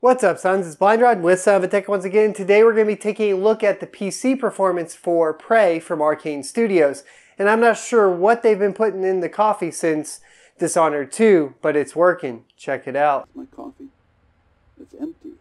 What's up, sons? It's BlindRod with Son of a Tech once again. Today we're going to be taking a look at the PC performance for Prey from Arcane Studios. And I'm not sure what they've been putting in the coffee since Dishonored 2, but it's working. Check it out. My coffee, it's empty.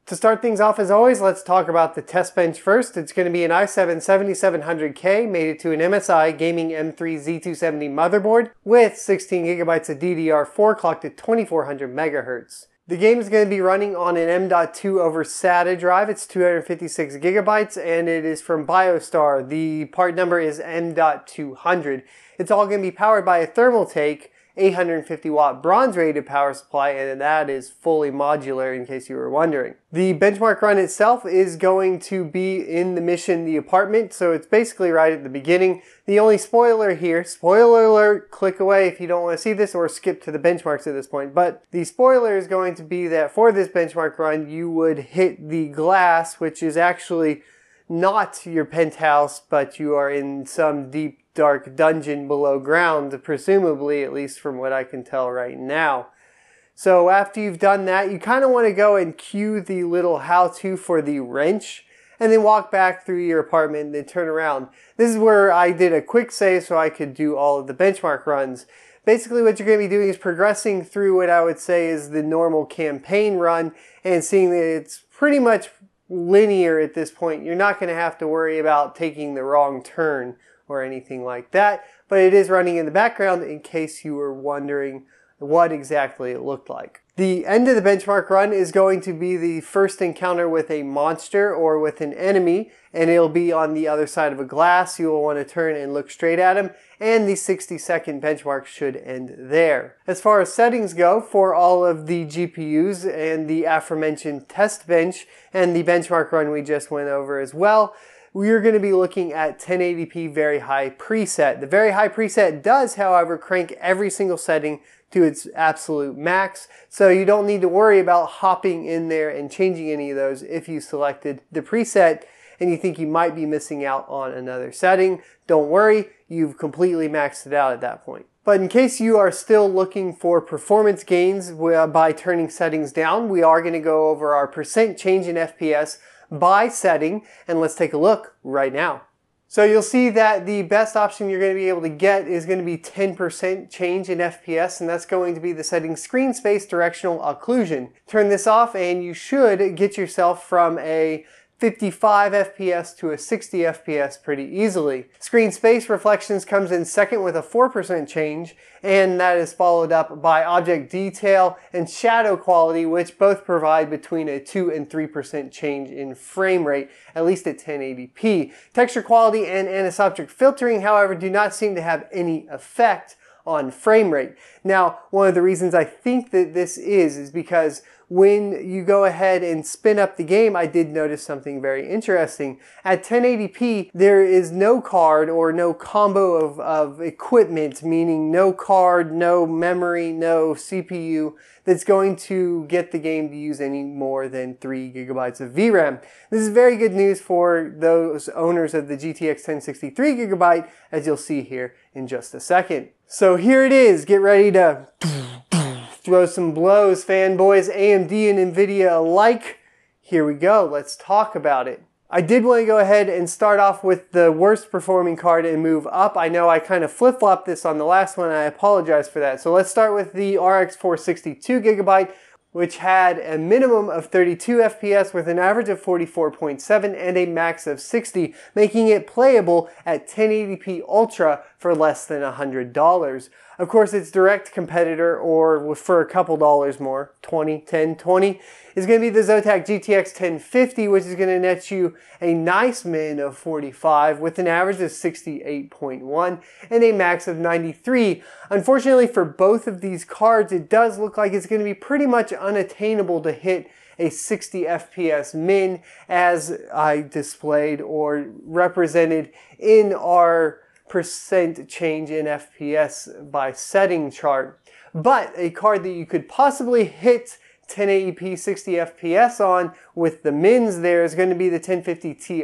To start things off, as always, let's talk about the test bench first. It's going to be an i7-7700K mated to an MSI Gaming M3 Z270 motherboard with 16 gigabytes of DDR4 clocked at 2400 megahertz. The game is going to be running on an M.2 over SATA drive. It's 256 gigabytes and it is from BioStar. The part number is M.200. It's all going to be powered by a Thermaltake 850 watt bronze rated power supply, and that is fully modular in case you were wondering. The benchmark run itself is going to be in the mission The Apartment, so it's basically right at the beginning. The only spoiler here, spoiler alert, click away if you don't want to see this or skip to the benchmarks at this point, but the spoiler is going to be that for this benchmark run you would hit the glass, which is actually not your penthouse, but you are in some deep dark dungeon below ground, presumably, at least from what I can tell right now. So after you've done that, you kind of want to go and cue the little how-to for the wrench, and then walk back through your apartment and then turn around. This is where I did a quick save so I could do all of the benchmark runs. Basically what you're going to be doing is progressing through what I would say is the normal campaign run and seeing that it's pretty much linear at this point. You're not going to have to worry about taking the wrong turn or anything like that, but it is running in the background in case you were wondering what exactly it looked like. The end of the benchmark run is going to be the first encounter with a monster or with an enemy, and it'll be on the other side of a glass. You will want to turn and look straight at him, and the 60-second benchmark should end there. As far as settings go, for all of the GPUs and the aforementioned test bench and the benchmark run we just went over as well, we're going to be looking at 1080p Very High preset. The Very High preset does, however, crank every single setting to its absolute max, so you don't need to worry about hopping in there and changing any of those if you selected the preset and you think you might be missing out on another setting. Don't worry, you've completely maxed it out at that point. But in case you are still looking for performance gains by turning settings down, we are going to go over our percent change in FPS by setting, and let's take a look right now. So you'll see that the best option you're going to be able to get is going to be 10% change in FPS, and that's going to be the setting Screen Space Directional Occlusion. Turn this off and you should get yourself from a 55 FPS to a 60 FPS pretty easily. Screen Space Reflections comes in second with a 4% change, and that is followed up by Object Detail and Shadow Quality, which both provide between a 2 and 3% change in frame rate, at least at 1080p. Texture Quality and Anisotropic Filtering, however, do not seem to have any effect on frame rate. Now, one of the reasons I think that this is because when you go ahead and spin up the game, I did notice something very interesting. At 1080p, there is no card or no combo of equipment, meaning no card, no memory, no CPU, that's going to get the game to use any more than 3 gigabytes of VRAM. This is very good news for those owners of the GTX 1063 gigabyte, as you'll see here in just a second. So here it is. Get ready to throw some blows, fanboys, AMD and Nvidia alike. Here we go, let's talk about it. I did want to go ahead and start off with the worst performing card and move up. I know I kind of flip-flopped this on the last one, I apologize for that. So let's start with the RX 462 gigabyte, which had a minimum of 32 FPS with an average of 44.7 and a max of 60, making it playable at 1080p Ultra for less than $100. Of course, its direct competitor, or for a couple dollars more, 20, 10, 20, is going to be the Zotac GTX 1050, which is going to net you a nice min of 45 with an average of 68.1 and a max of 93. Unfortunately for both of these cards, it does look like it's going to be pretty much unattainable to hit a 60 FPS min as I displayed or represented in our percent change in FPS by setting chart. but a card that you could possibly hit 1080p 60 FPS on with the mins there is going to be the 1050 Ti,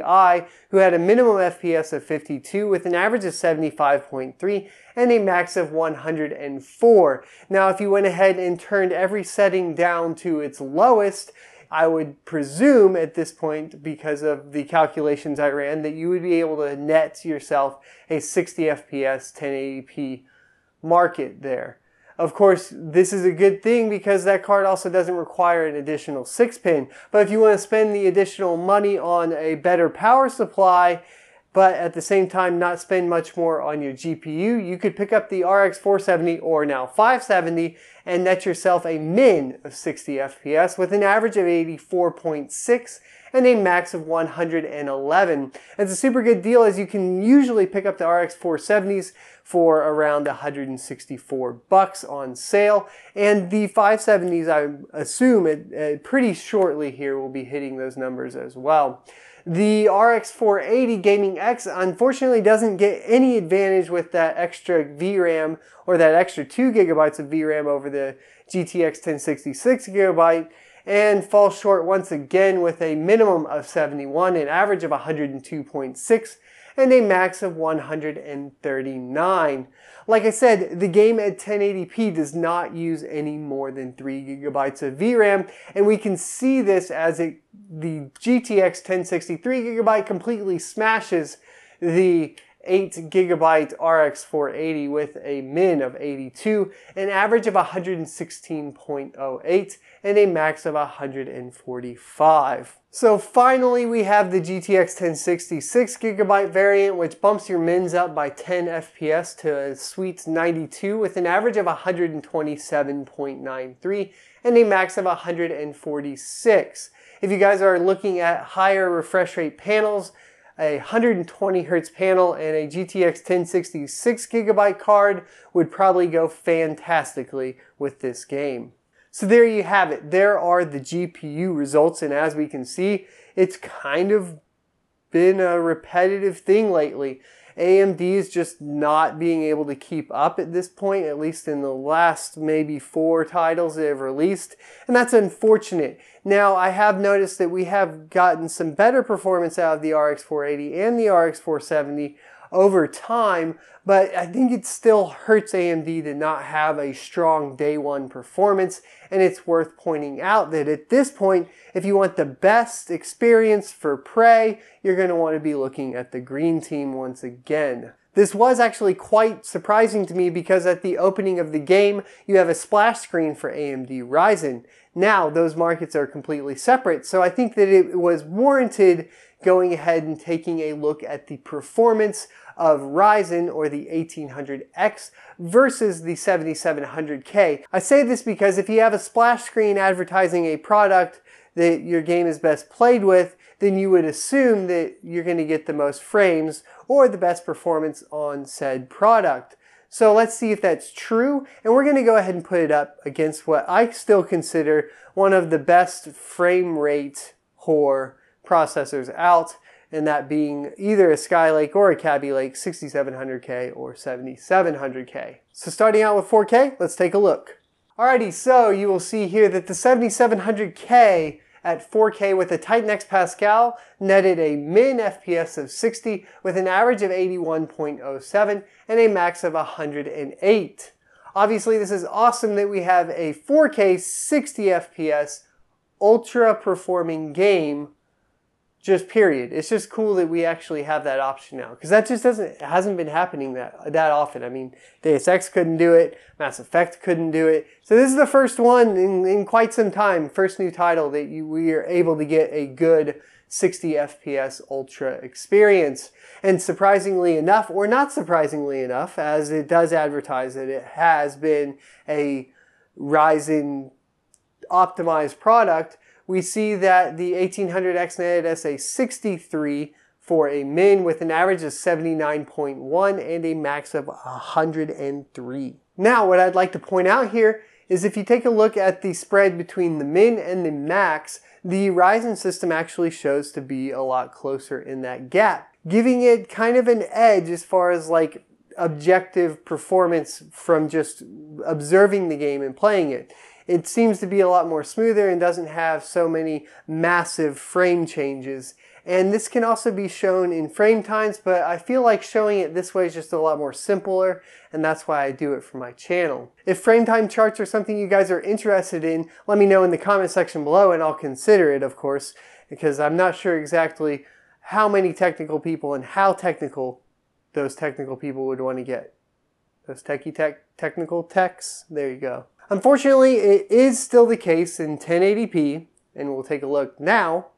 who had a minimum FPS of 52 with an average of 75.3 and a max of 104. Now, if you went ahead and turned every setting down to its lowest, I would presume at this point, because of the calculations I ran, that you would be able to net yourself a 60 FPS 1080p market there. Of course, this is a good thing because that card also doesn't require an additional 6-pin. But if you want to spend the additional money on a better power supply, but at the same time not spend much more on your GPU, you could pick up the RX 470 or now 570 and net yourself a min of 60 FPS with an average of 84.6 and a max of 111. It's a super good deal, as you can usually pick up the RX 470s for around 164 bucks on sale, and the 570s, I assume pretty shortly here will be hitting those numbers as well. The RX 480 Gaming X unfortunately doesn't get any advantage with that extra VRAM or that extra 2 gigabytes of VRAM over the GTX 1066 gigabyte, and falls short once again with a minimum of 71, an average of 102.6, and a max of 139. Like I said, the game at 1080p does not use any more than 3 gigabytes of VRAM, and we can see this as the GTX 1063 gigabyte completely smashes the 8 gigabyte RX 480 with a min of 82, an average of 116.08, and a max of 145. So finally we have the GTX 1060 6GB variant, which bumps your mins up by 10 FPS to a sweet 92 with an average of 127.93 and a max of 146. If you guys are looking at higher refresh rate panels, a 120 Hz panel and a GTX 1060 6GB card would probably go fantastically with this game. So there you have it. There are the GPU results, and as we can see, it's kind of been a repetitive thing lately. AMD is just not being able to keep up at this point, at least in the last maybe 4 titles they have released, and that's unfortunate. Now, I have noticed that we have gotten some better performance out of the RX 480 and the RX 470 over time, but I think it still hurts AMD to not have a strong day one performance, and it's worth pointing out that at this point, if you want the best experience for Prey, you're going to want to be looking at the Green Team once again. This was actually quite surprising to me because at the opening of the game, you have a splash screen for AMD Ryzen. Now, those markets are completely separate, so I think that it was warranted going ahead and taking a look at the performance of Ryzen or the 1800X versus the 7700K. I say this because if you have a splash screen advertising a product that your game is best played with, then you would assume that you're going to get the most frames or the best performance on said product. So let's see if that's true, and we're going to go ahead and put it up against what I still consider one of the best frame rate whore processors out, and that being either a Skylake or a Kaby Lake 6700K or 7700K. So starting out with 4K, let's take a look. Alrighty, so you will see here that the 7700K at 4K with a Titan X Pascal netted a min FPS of 60 with an average of 81.07 and a max of 108. Obviously, this is awesome that we have a 4K 60 FPS ultra performing game, just period. It's just cool that we actually have that option now, because that just hasn't been happening that often. I mean, Deus Ex couldn't do it, Mass Effect couldn't do it. So this is the first one in quite some time, first new title that we are able to get a good 60 FPS ultra experience. And surprisingly enough, or not surprisingly enough, as it does advertise that it has been a Ryzen optimized product, we see that the 1800X netted us a 63 for a min with an average of 79.1 and a max of 103. Now, what I'd like to point out here is if you take a look at the spread between the min and the max, the Ryzen system actually shows to be a lot closer in that gap, giving it kind of an edge as far as like objective performance from just observing the game and playing it. It seems to be a lot more smoother and doesn't have so many massive frame changes. And this can also be shown in frame times, but I feel like showing it this way is just a lot more simpler, and that's why I do it for my channel. If frame time charts are something you guys are interested in, let me know in the comment section below and I'll consider it, of course, because I'm not sure exactly how many technical people and how technical those technical people would want to get. Those technical techs, there you go. Unfortunately, it is still the case in 1080p, and we'll take a look now,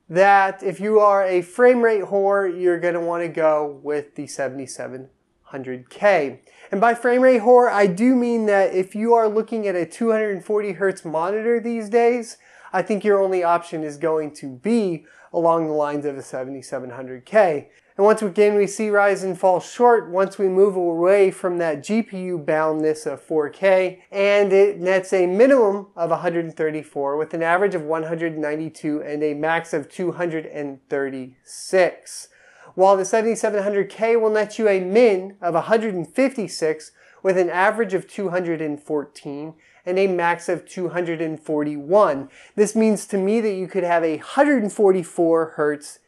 that if you are a frame rate whore, you're going to want to go with the 7700K. And by frame rate whore, I do mean that if you are looking at a 240 hertz monitor these days, I think your only option is going to be along the lines of a 7700K. And once again we see Ryzen fall short once we move away from that GPU boundness of 4K, and it nets a minimum of 134 with an average of 192 and a max of 236. While the 7700K will net you a min of 156 with an average of 214 and a max of 241. This means to me that you could have a 144 hertz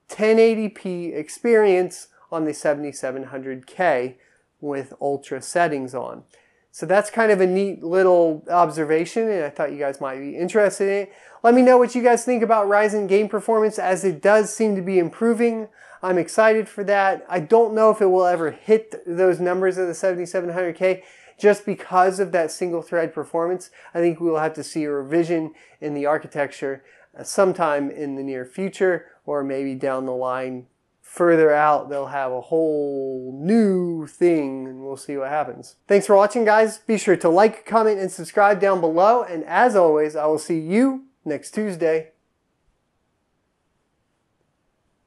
1080p experience on the 7700K with ultra settings on. So that's kind of a neat little observation, and I thought you guys might be interested in it. Let me know what you guys think about Ryzen game performance, as it does seem to be improving. I'm excited for that. I don't know if it will ever hit those numbers of the 7700K just because of that single thread performance. I think we will have to see a revision in the architecture sometime in the near future, or maybe down the line further out they'll have a whole new thing and we'll see what happens. Thanks for watching, guys. Be sure to like, comment, and subscribe down below, and as always, I will see you next Tuesday.